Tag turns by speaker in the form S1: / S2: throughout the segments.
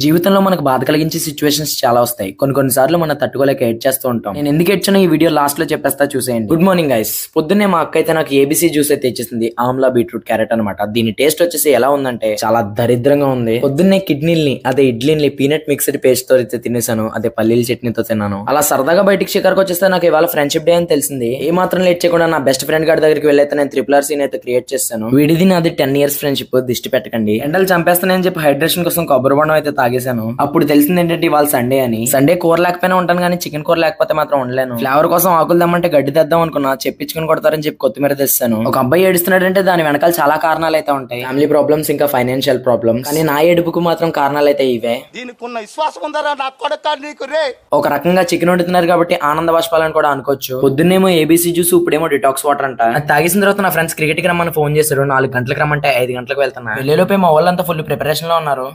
S1: జీవితంలో మనకు బాధ కలిగించే సిచ్యువేషన్స్ చాలా వస్తాయి. కొన్నిసార్లు మనం తట్టుకోలేక ఏడ్ చేస్తూ ఉంటాం. నేను ఎందుకు ఏడ్చానో ఈ వీడియో లాస్ట్ లో చెప్పేస్తా, చూసేయండి. Good morning guys. పొద్దున్నే మా అక్క అయితే నాకు ఏబీసీ జ్యూస్ అయితే తెచ్చేసింది. ఆమ్లా బీట్రూట్ క్యారెట్ అనమాట. దీని టేస్ట్ వచ్చేసి ఎలా ఉందంటే చాలా దరిద్రంగా ఉంది. పొద్దున్నే కిడ్నీల్ని అదే ఇడ్లీని పీనట్ మిక్స్డ్ పేస్ట్ తో అయితే తినేసాను. అదే పల్లీల చట్నీతో తిన్నాను. అలా సరదాగా బయటికి షికార్కి వచ్చేస్తే నాకు ఇవాళ ఫ్రెండ్షిప్ డే అని తెలిసింది. ఏ మాత్రం లేట్ చేయకుండా నా బెస్ట్ ఫ్రెండ్ గారి దగ్గరికి వెళ్ళైతే నేను ట్రిపుల్ సీన్ అయితే క్రియేట్ చేస్తాను. వీడిది నాది 10 years ఫ్రెండ్షిప్. దిష్టి పెట్టకండి. ఎండలు చంపేస్తానని చెప్పి హైడ్రేషన్ కోసం కొబ్బరి బొండం అయితే తాగేశాను. అప్పుడు తెలిసింది ఏంటంటే ఇవాళ సండే అని. సండే కూర లేకపోయినా ఉంటాను కానీ చికెన్ కూర లేకపోతే మాత్రం ఉండలేను. ఫ్లేవర్ కోసం ఆకులు దమ్మంటే గడ్డి తెద్దాం అనుకున్నా, చెప్పించుకుని కొడతారని చెప్పి కొత్తిమీర తెస్తాను. ఒక అబ్బాయి ఏడుస్తున్నాడంటే దాని వెనకాల చాలా కారణాలు అయితే ఉంటాయి. ఫ్యామిలీ ప్రాబ్లమ్స్, ఇంకా ఫైనాన్షియల్ ప్రాబ్లమ్స్. కానీ నా ఏడుపుకు మాత్రం కారణాలు అయితే ఇవే. ఒక రకంగా చికెన్ వండుతున్నారు కాబట్టి ఆనంద బాష్పాలని కూడా అనుకోవచ్చు. పొద్దున్నేమో ఏబీసీ జ్యూస్, ఇప్పుడేమో డిటాక్స్ వాటర్ అంట. అది తాగేసిన తర్వాత నా ఫ్రెండ్స్ క్రికెట్ కి రమ్మని ఫోన్ చేశారు. 4 గంటలకు రమ్మంటే 5 గంటలకు వెళ్తున్నా. వెళ్ళేలోపే మా వాళ్ళంతా ఫుల్ ప్రిపరేషన్ లో ఉన్నారు.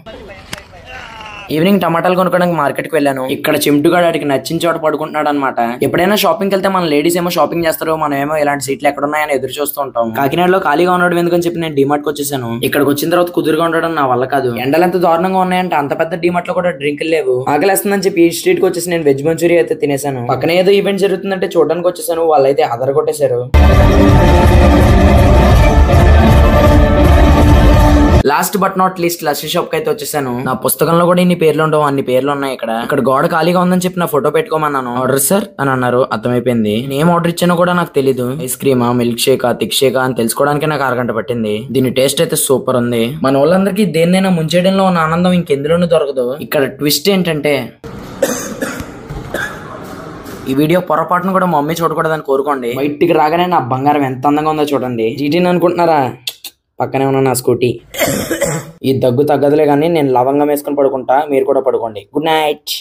S1: ఈవినింగ్ టమాటాలు కొనుక్కోవడానికి మార్కెట్ కి వెళ్ళాను. ఇక్కడ చెంటుగాడు వాడికి నచ్చిన చోట పడుకుంటున్నాడు అనమాట. ఎప్పుడైనా షాపింగ్ వెళ్తే మన లేడీస్ ఏమో షాపింగ్ చేస్తారు, మనం ఏమో ఇలాంటి సీట్లు ఎక్కడ ఉన్నాయని ఎదురు చూస్తూ ఉంటాం. కాకినాడలో ఖాళీగా ఉండడం ఎందుకని చెప్పి నేను డిమార్ట్ కి వచ్చేసాను. ఇక్కడికి వచ్చిన తర్వాత కుదురుగా ఉండడం నా వల్ల కాదు. ఎండలు ఎంత దారుణంగా ఉన్నాయంటే అంత పెద్ద డిమార్ట్ లో కూడా డ్రింకులు లేవు. ఆకలేస్తుందని చెప్పి ఈ స్ట్రీట్ కి వచ్చేసి నేను వెజ్ మంచూరియా అయితే తినేసాను. పక్కనే ఏదో ఈవెంట్ జరుగుతుందంటే చూడడానికి వచ్చేసాను. వాళ్ళైతే అదర కొట్టేశారు. Last but not least lassi shop కి అయితే వచ్చేసాను. నా పుస్తకంలో కూడా ఇన్ని పేర్లు ఉండవు, అన్ని పేర్లు ఉన్నాయి ఇక్కడ గోడ ఖాళీగా ఉందని చెప్పి నా ఫోటో పెట్టుకోమన్నాను. ఆర్డర్ సార్ అని అన్నారు. అర్థమైపోయింది. ఏం ఆర్డర్ ఇచ్చానో కూడా నాకు తెలీదు. ఐస్ క్రీమా, మిల్క్ షేకా, థిక్ షేకా అని తెలుసుకోవడానికి నాకు 6 గంట పట్టింది. దీని టేస్ట్ అయితే సూపర్ ఉంది. మన వాళ్ళందరికీ దేన్నైనా ముంచేయడంలో ఉన్న ఆనందం ఇంకెందులోనూ దొరకదు. ఇక్కడ ట్విస్ట్ ఏంటంటే ఈ వీడియో పొరపాటును కూడా మా మమ్మీ చూడకూడదని కోరుకోండి. బయటికి రాగానే నా బంగారం ఎంత అందంగా ఉందో చూడండి. జీటీని అనుకుంటున్నారా? పక్కనే ఉన్న నా స్కూటీ. ఈ దగ్గు తగ్గదులే కానీ నేను లవంగం వేసుకుని పడుకుంటా. మీరు కూడా పడుకోండి. Good night.